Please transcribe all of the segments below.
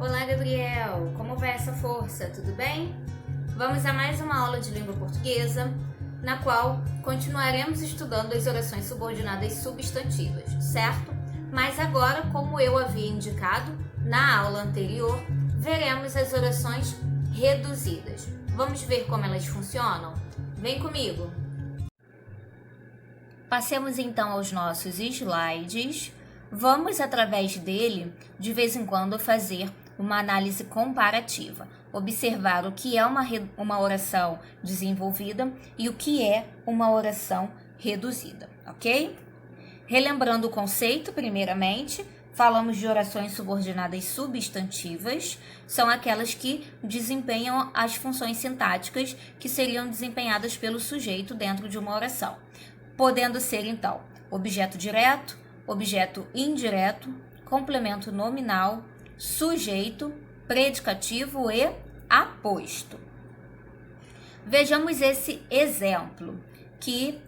Olá, Gabriel! Como vai essa força? Tudo bem? Vamos a mais uma aula de língua portuguesa, na qual continuaremos estudando as orações subordinadas substantivas, certo? Mas agora, como eu havia indicado na aula anterior, veremos as orações reduzidas. Vamos ver como elas funcionam? Vem comigo! Passemos então aos nossos slides. Vamos, através dele, de vez em quando, fazer uma análise comparativa, observar o que é uma oração desenvolvida e o que é uma oração reduzida, ok? Relembrando o conceito, primeiramente, falamos de orações subordinadas substantivas, são aquelas que desempenham as funções sintáticas que seriam desempenhadas pelo sujeito dentro de uma oração, podendo ser, então, objeto direto, objeto indireto, complemento nominal, sujeito, predicativo e aposto. Vejamos esse exemplo que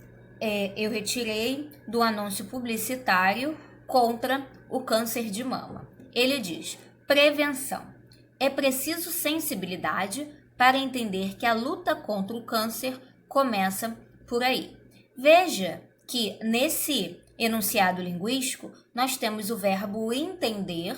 eu retirei do anúncio publicitário contra o câncer de mama. Ele diz: prevenção. É preciso sensibilidade para entender que a luta contra o câncer começa por aí. Veja que nesse enunciado linguístico nós temos o verbo entender.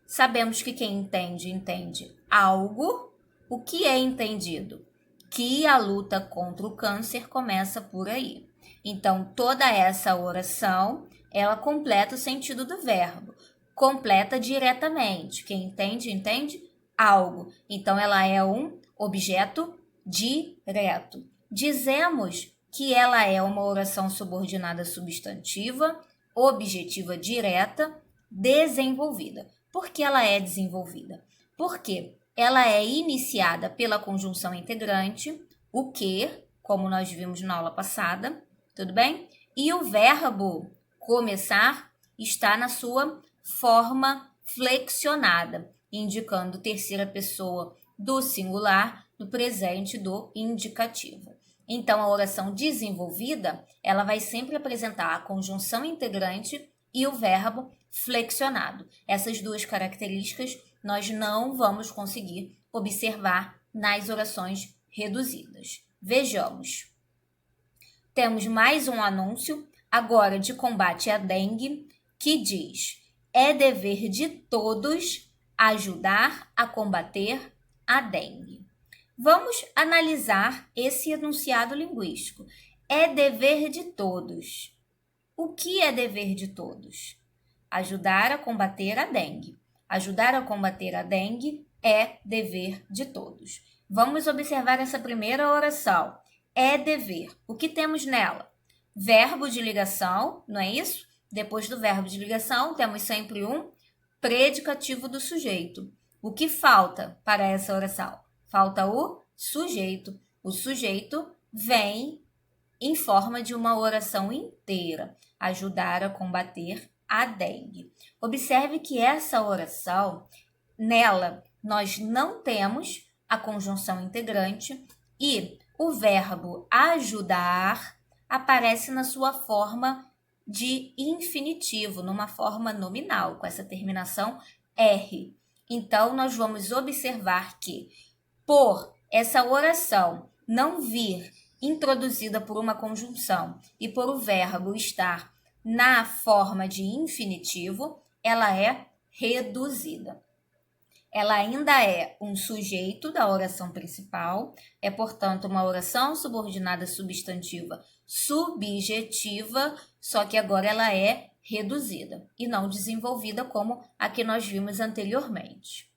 Sabemos que quem entende, entende algo. O que é entendido? Que a luta contra o câncer começa por aí. Então, toda essa oração, ela completa o sentido do verbo. Completa diretamente. Quem entende, entende algo. Então, ela é um objeto direto. Dizemos que ela é uma oração subordinada substantiva, objetiva direta, desenvolvida. Por que ela é desenvolvida? Porque ela é iniciada pela conjunção integrante, o que, como nós vimos na aula passada, tudo bem? E o verbo começar está na sua forma flexionada, indicando terceira pessoa do singular, do presente, do indicativo. Então, a oração desenvolvida, ela vai sempre apresentar a conjunção integrante e o verbo flexionado. Essas duas características nós não vamos conseguir observar nas orações reduzidas. Vejamos. Temos mais um anúncio, agora de combate à dengue, que diz: é dever de todos ajudar a combater a dengue. Vamos analisar esse enunciado linguístico. É dever de todos. O que é dever de todos? Ajudar a combater a dengue. Ajudar a combater a dengue é dever de todos. Vamos observar essa primeira oração. É dever. O que temos nela? Verbo de ligação, não é isso? Depois do verbo de ligação, temos sempre um predicativo do sujeito. O que falta para essa oração? Falta o sujeito. O sujeito vem em forma de uma oração inteira. Ajudar a combater a dengue. Observe que essa oração, nela, nós não temos a conjunção integrante e o verbo ajudar aparece na sua forma de infinitivo, numa forma nominal, com essa terminação R. Então, nós vamos observar que, por essa oração não vir introduzida por uma conjunção e por o verbo estar na forma de infinitivo, ela é reduzida. Ela ainda é um sujeito da oração principal, é, portanto, uma oração subordinada substantiva subjetiva, só que agora ela é reduzida e não desenvolvida como a que nós vimos anteriormente.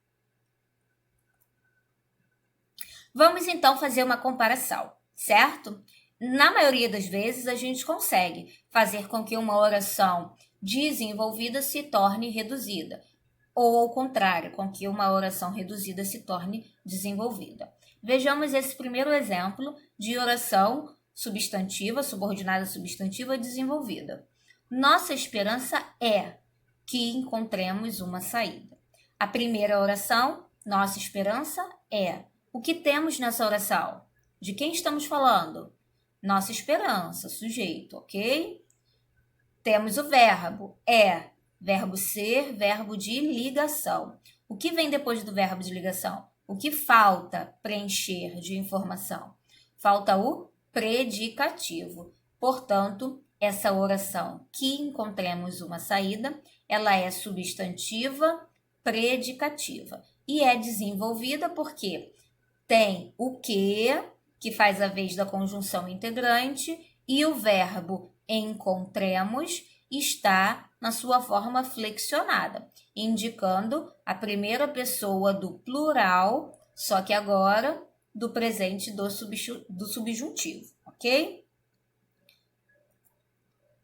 Vamos então fazer uma comparação, certo? Na maioria das vezes, a gente consegue fazer com que uma oração desenvolvida se torne reduzida, ou ao contrário, com que uma oração reduzida se torne desenvolvida. Vejamos esse primeiro exemplo de oração substantiva, subordinada substantiva desenvolvida. Nossa esperança é que encontremos uma saída. A primeira oração, nossa esperança é. O que temos nessa oração? De quem estamos falando? Nossa esperança, sujeito, ok? Temos o verbo, é, verbo ser, verbo de ligação. O O que vem depois do verbo de ligação? O que falta preencher de informação? Falta o predicativo. Portanto, essa oração que encontremos uma saída, ela é substantiva predicativa e é desenvolvida porque tem o que faz a vez da conjunção integrante, e o verbo encontremos está na sua forma flexionada, indicando a primeira pessoa do plural, só que agora do presente do subjuntivo, ok?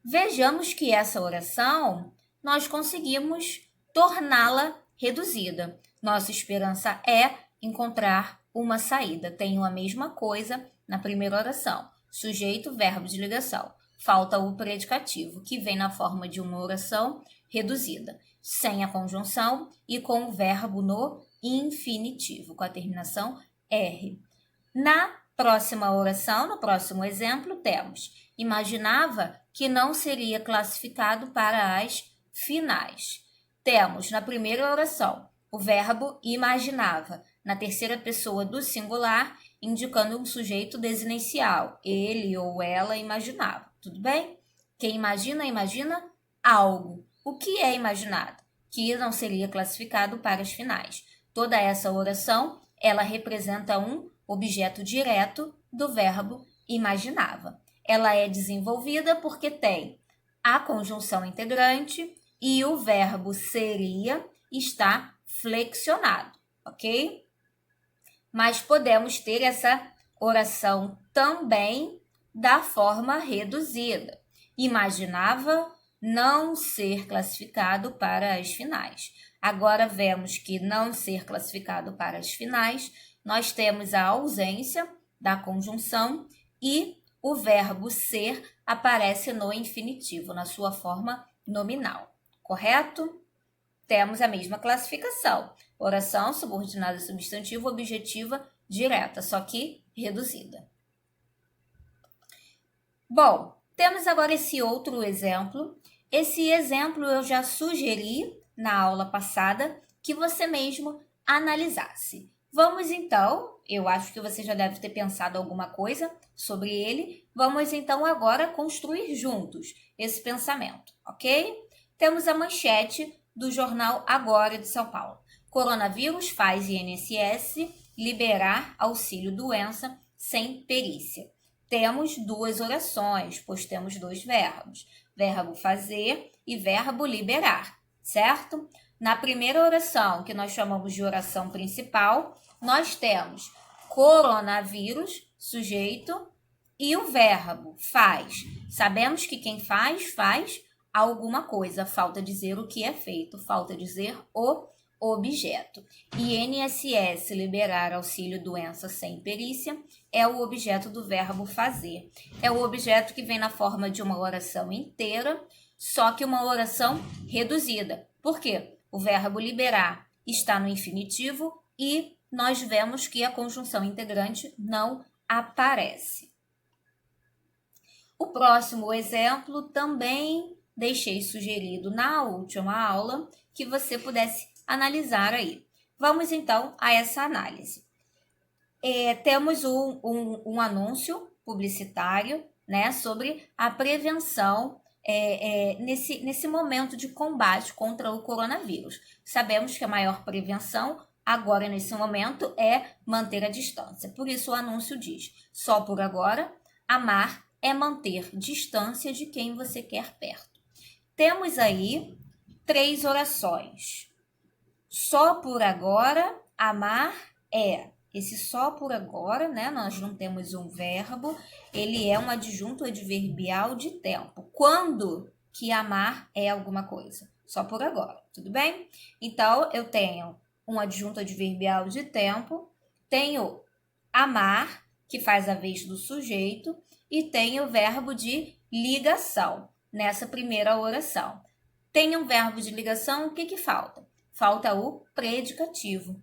Vejamos que essa oração nós conseguimos torná-la reduzida. Nossa esperança é encontrar uma saída. Tenho a mesma coisa na primeira oração. Sujeito, verbo de ligação. Falta o predicativo, que vem na forma de uma oração reduzida, sem a conjunção e com o verbo no infinitivo, com a terminação R. Na próxima oração, no próximo exemplo, temos: imaginava que não seria classificado para as finais. Temos na primeira oração o verbo imaginava, na terceira pessoa do singular, indicando um sujeito desinencial. Ele ou ela imaginava. Tudo bem? Quem imagina, imagina algo. O que é imaginado? Que não seria classificado para as finais. Toda essa oração, ela representa um objeto direto do verbo imaginava. Ela é desenvolvida porque tem a conjunção integrante e o verbo seria está flexionado, ok? Mas podemos ter essa oração também da forma reduzida. Imaginava não ser classificado para as finais. Agora vemos que não ser classificado para as finais, nós temos a ausência da conjunção e o verbo ser aparece no infinitivo, na sua forma nominal, correto? Temos a mesma classificação. Oração subordinada substantivo objetiva direta, só que reduzida. Bom, temos agora esse outro exemplo. Esse exemplo eu já sugeri na aula passada que você mesmo analisasse. Vamos então, eu acho que você já deve ter pensado alguma coisa sobre ele. Vamos então agora construir juntos esse pensamento, ok? Temos a manchete do jornal Agora de São Paulo. Coronavírus faz INSS liberar auxílio-doença sem perícia. Temos duas orações, pois temos dois verbos. Verbo fazer e verbo liberar, certo? Na primeira oração, que nós chamamos de oração principal, nós temos coronavírus, sujeito, e o verbo faz. Sabemos que quem faz alguma coisa. Falta dizer o que é feito, falta dizer o objeto. INSS, liberar auxílio-doença sem perícia, é o objeto do verbo fazer. É o objeto que vem na forma de uma oração inteira, só que uma oração reduzida. Por quê? O verbo liberar está no infinitivo e nós vemos que a conjunção integrante não aparece. O próximo exemplo também deixei sugerido na última aula que você pudesse analisar aí. Vamos então a essa análise. Temos um anúncio publicitário, né, sobre a prevenção nesse momento de combate contra o coronavírus. Sabemos que a maior prevenção agora nesse momento é manter a distância. Por isso o anúncio diz: só por agora, amar é manter distância de quem você quer perto. Temos aí 3 orações. Só por agora, amar é. Esse só por agora, né? Nós não temos um verbo, ele é um adjunto adverbial de tempo. Quando que amar é alguma coisa? Só por agora, tudo bem? Então, eu tenho um adjunto adverbial de tempo, tenho amar, que faz a vez do sujeito, e tenho o verbo de ligação nessa primeira oração. Tem um verbo de ligação, o que falta? Falta o predicativo.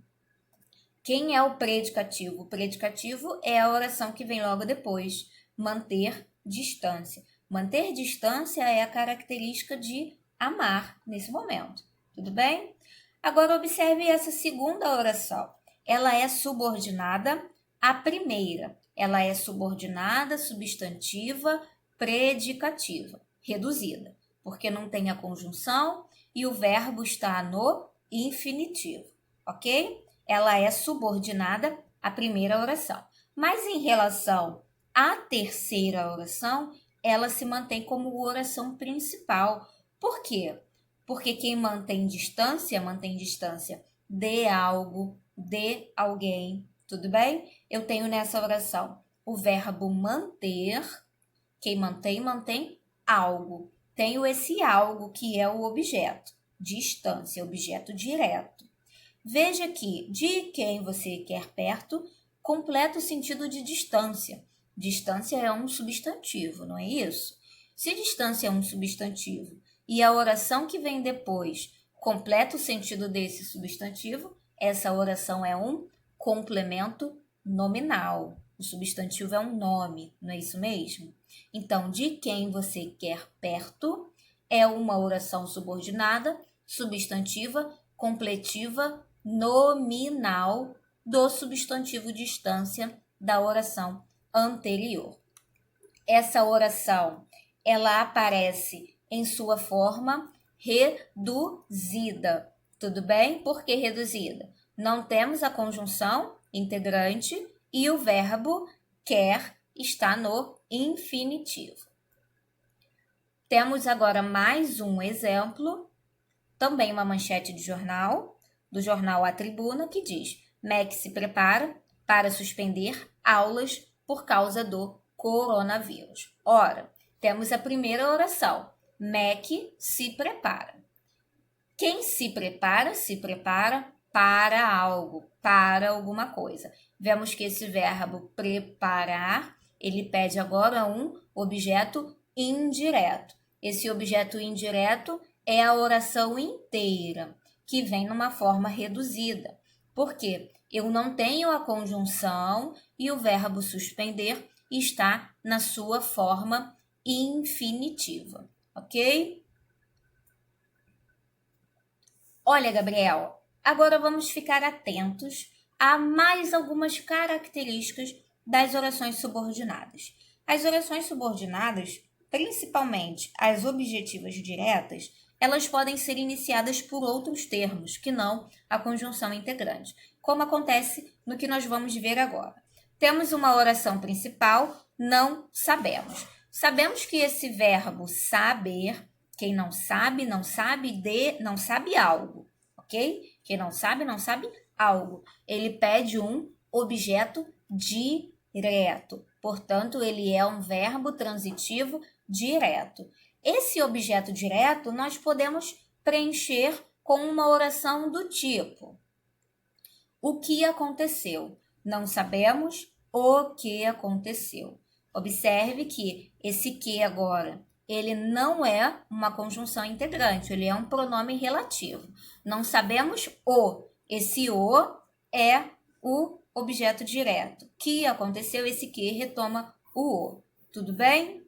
Quem é o predicativo? O predicativo é a oração que vem logo depois. Manter distância. Manter distância é a característica de amar nesse momento. Tudo bem? Agora, observe essa segunda oração. Ela é subordinada à primeira. Ela é subordinada, substantiva, predicativa, reduzida, porque não tem a conjunção e o verbo está no infinitivo, ok? Ela é subordinada à primeira oração. Mas em relação à terceira oração, ela se mantém como oração principal. Por quê? Porque quem mantém distância de algo, de alguém, tudo bem? Eu tenho nessa oração o verbo manter. Quem mantém algo. Tenho esse algo que é o objeto. Distância, objeto direto. Veja que de quem você quer perto completa o sentido de distância. Distância é um substantivo, não é isso? Se distância é um substantivo e a oração que vem depois completa o sentido desse substantivo, essa oração é um complemento nominal. O substantivo é um nome, não é isso mesmo? Então, de quem você quer perto é uma oração subordinada, substantiva, completiva, nominal do substantivo distância da oração anterior. Essa oração, ela aparece em sua forma reduzida. Tudo bem? Por que reduzida? Não temos a conjunção integrante e o verbo quer está no infinitivo. Temos agora mais um exemplo, também uma manchete de jornal, do jornal A Tribuna, que diz: MEC se prepara para suspender aulas por causa do coronavírus. Ora, temos a primeira oração. MEC se prepara. Quem se prepara para algo, para alguma coisa. Vemos que esse verbo preparar, ele pede agora um objeto indireto. Esse objeto indireto é a oração inteira, que vem numa forma reduzida. Por quê? Eu não tenho a conjunção e o verbo suspender está na sua forma infinitiva, ok? Olha, Gabriel, agora vamos ficar atentos a mais algumas características das orações subordinadas. As orações subordinadas, principalmente as objetivas diretas, elas podem ser iniciadas por outros termos, que não a conjunção integrante, como acontece no que nós vamos ver agora. Temos uma oração principal, não sabemos. Sabemos que esse verbo saber, quem não sabe algo, ok? Quem não sabe algo. Ele pede um objeto direto. Portanto, ele é um verbo transitivo direto. Esse objeto direto nós podemos preencher com uma oração do tipo: o que aconteceu? Não sabemos o que aconteceu. Observe que esse que agora, ele não é uma conjunção integrante, ele é um pronome relativo. Não sabemos o. Esse o é o objeto direto. Que aconteceu, esse que retoma o. Tudo bem?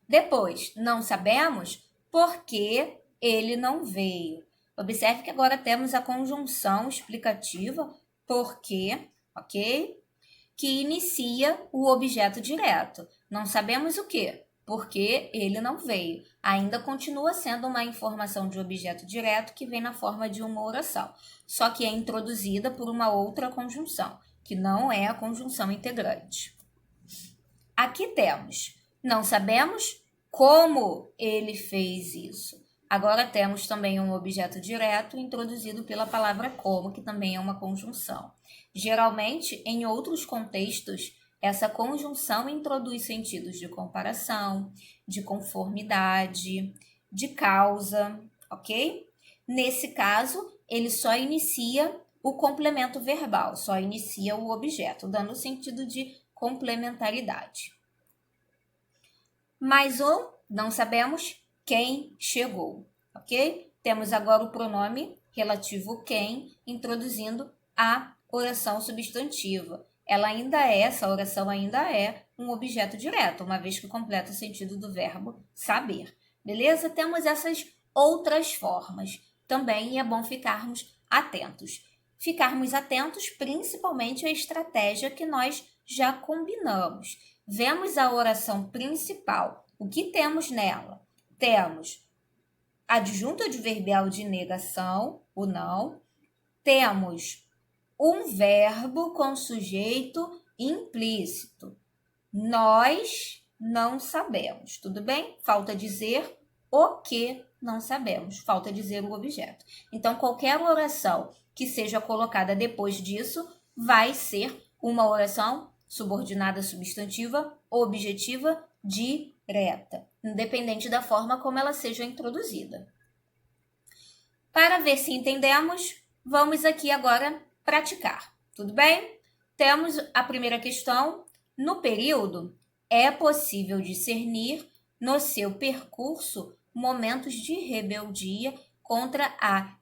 Depois, não sabemos por que ele não veio. Observe que agora temos a conjunção explicativa porque, ok? Que inicia o objeto direto. Não sabemos o que, porque ele não veio. Ainda continua sendo uma informação de objeto direto que vem na forma de uma oração, só que é introduzida por uma outra conjunção, que não é a conjunção integrante. Aqui temos, não sabemos como ele fez isso. Agora temos também um objeto direto introduzido pela palavra como, que também é uma conjunção. Geralmente, em outros contextos, essa conjunção introduz sentidos de comparação, de conformidade, de causa, ok? Nesse caso, ele só inicia o complemento verbal, só inicia o objeto, dando o sentido de complementaridade. Mais um, não sabemos quem chegou, ok? Temos agora o pronome relativo quem, introduzindo a oração substantiva. Essa oração ainda é um objeto direto, uma vez que completa o sentido do verbo saber. Beleza? Temos essas outras formas, também, e é bom ficarmos atentos. Ficarmos atentos principalmente à estratégia que nós já combinamos. Vemos a oração principal. O que temos nela? Temos adjunto adverbial de negação, o não. Temos um verbo com sujeito implícito. Nós não sabemos, tudo bem? Falta dizer o que não sabemos, falta dizer o objeto. Então, qualquer oração que seja colocada depois disso vai ser uma oração subordinada substantiva, objetiva, direta, independente da forma como ela seja introduzida. Para ver se entendemos, vamos aqui agora praticar, tudo bem? Temos a primeira questão. No período, é possível discernir no seu percurso momentos de rebeldia contra a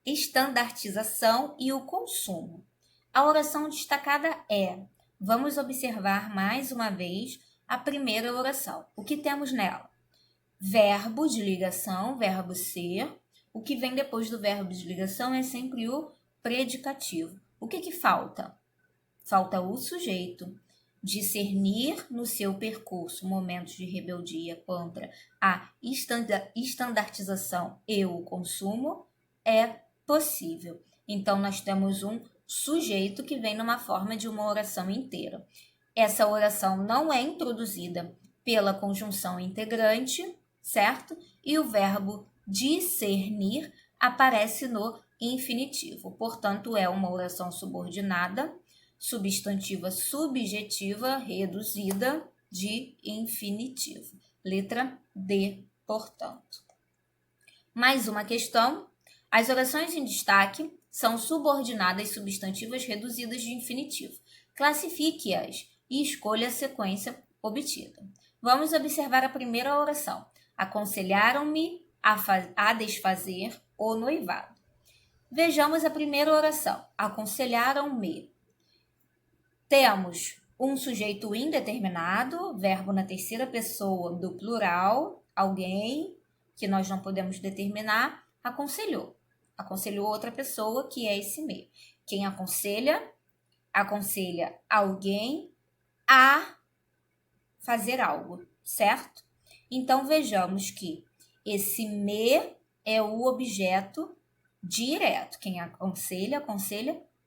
estandartização e o consumo. A oração destacada é: vamos observar mais uma vez a primeira oração. O que temos nela? Verbo de ligação, verbo ser. O que vem depois do verbo de ligação é sempre o predicativo. O que falta? Falta o sujeito. Discernir no seu percurso momentos de rebeldia contra a estandartização e o consumo é possível. Então, nós temos um sujeito que vem numa forma de uma oração inteira. Essa oração não é introduzida pela conjunção integrante, certo? E o verbo discernir aparece no infinitivo. Portanto, é uma oração subordinada, substantiva subjetiva reduzida de infinitivo. Letra D, portanto. Mais uma questão. As orações em destaque são subordinadas substantivas reduzidas de infinitivo. Classifique-as e escolha a sequência obtida. Vamos observar a primeira oração. Aconselharam-me a desfazer o noivado. Vejamos a primeira oração. Aconselharam-me. Temos um sujeito indeterminado, verbo na terceira pessoa do plural, alguém que nós não podemos determinar, aconselhou. Aconselhou outra pessoa, que é esse me. Quem aconselha alguém a fazer algo, certo? Então, vejamos que esse me é o objeto direto. Quem aconselha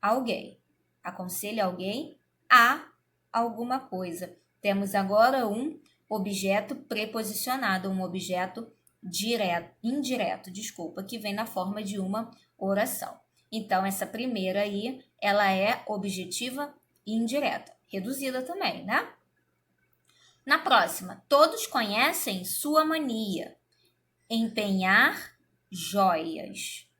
alguém. Aconselha alguém a alguma coisa. Temos agora um objeto preposicionado, um objeto indireto, que vem na forma de uma oração. Então, essa primeira aí, ela é objetiva e indireta, reduzida também, né? Na próxima, todos conhecem sua mania, empenhar joias.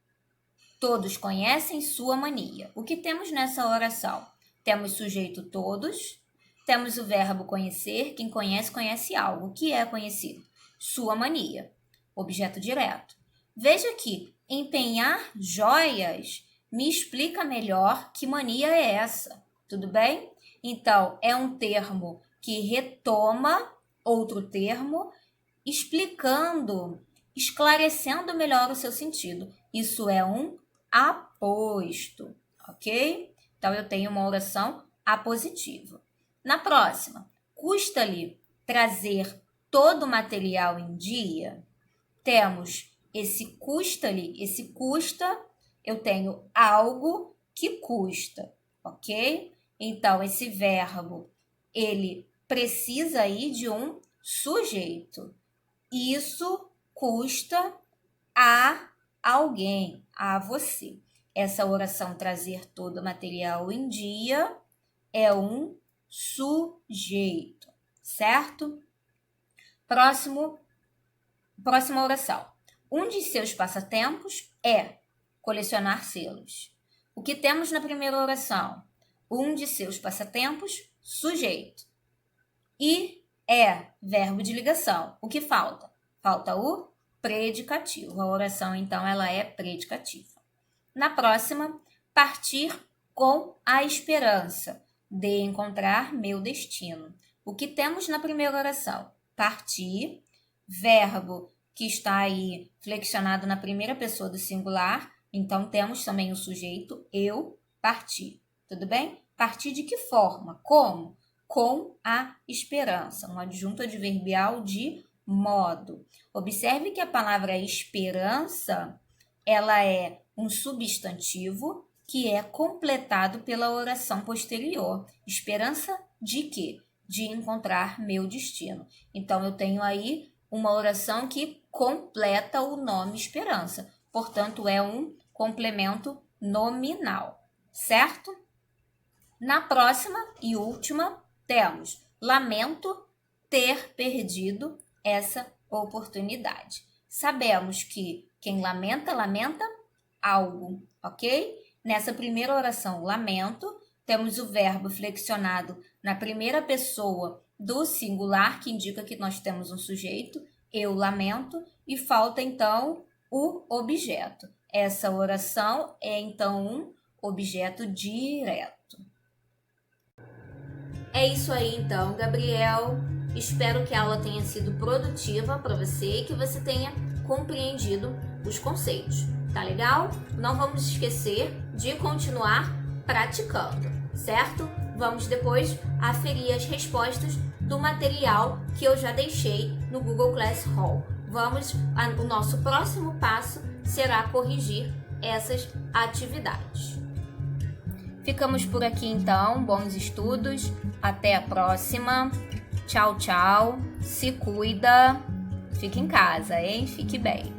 Todos conhecem sua mania. O que temos nessa oração? Temos sujeito todos, temos o verbo conhecer, quem conhece, conhece algo. O que é conhecido? Sua mania, objeto direto. Veja que empenhar joias me explica melhor que mania é essa, tudo bem? Então, é um termo que retoma outro termo, explicando, esclarecendo melhor o seu sentido. Isso é um aposto, ok? Então, eu tenho uma oração apositiva. Na próxima, custa-lhe trazer todo o material em dia? Temos esse custa-lhe, esse custa, eu tenho algo que custa, ok? Então, esse verbo, ele precisa aí de um sujeito. Isso custa a alguém, a você. Essa oração trazer todo o material em dia é um sujeito, certo? Próxima oração. Um de seus passatempos é colecionar selos. O que temos na primeira oração? Um de seus passatempos, sujeito. E é verbo de ligação. O que falta? Falta o predicativo. A oração, então, ela é predicativa. Na próxima, partir com a esperança de encontrar meu destino. O que temos na primeira oração? Partir, verbo que está aí flexionado na primeira pessoa do singular. Então, temos também o sujeito, eu parti. Tudo bem? Partir de que forma? Como? Com a esperança. Um adjunto adverbial de modo. Observe que a palavra esperança, ela é um substantivo que é completado pela oração posterior. Esperança de quê? De encontrar meu destino. Então, eu tenho aí uma oração que completa o nome esperança. Portanto, é um complemento nominal, certo? Na próxima e última, temos lamento ter perdido essa oportunidade. Sabemos que quem lamenta, lamenta algo, ok? Nessa primeira oração, lamento, temos o verbo flexionado na primeira pessoa do singular, que indica que nós temos um sujeito, eu lamento, e falta então o objeto. Essa oração é então um objeto direto. É isso aí então, Gabriel. Espero que a aula tenha sido produtiva para você e que você tenha compreendido os conceitos. Tá legal? Não vamos esquecer de continuar praticando, certo? Vamos depois aferir as respostas do material que eu já deixei no Google Classroom. O nosso próximo passo será corrigir essas atividades. Ficamos por aqui então, bons estudos, até a próxima, tchau, tchau, se cuida, fique em casa, hein? Fique bem.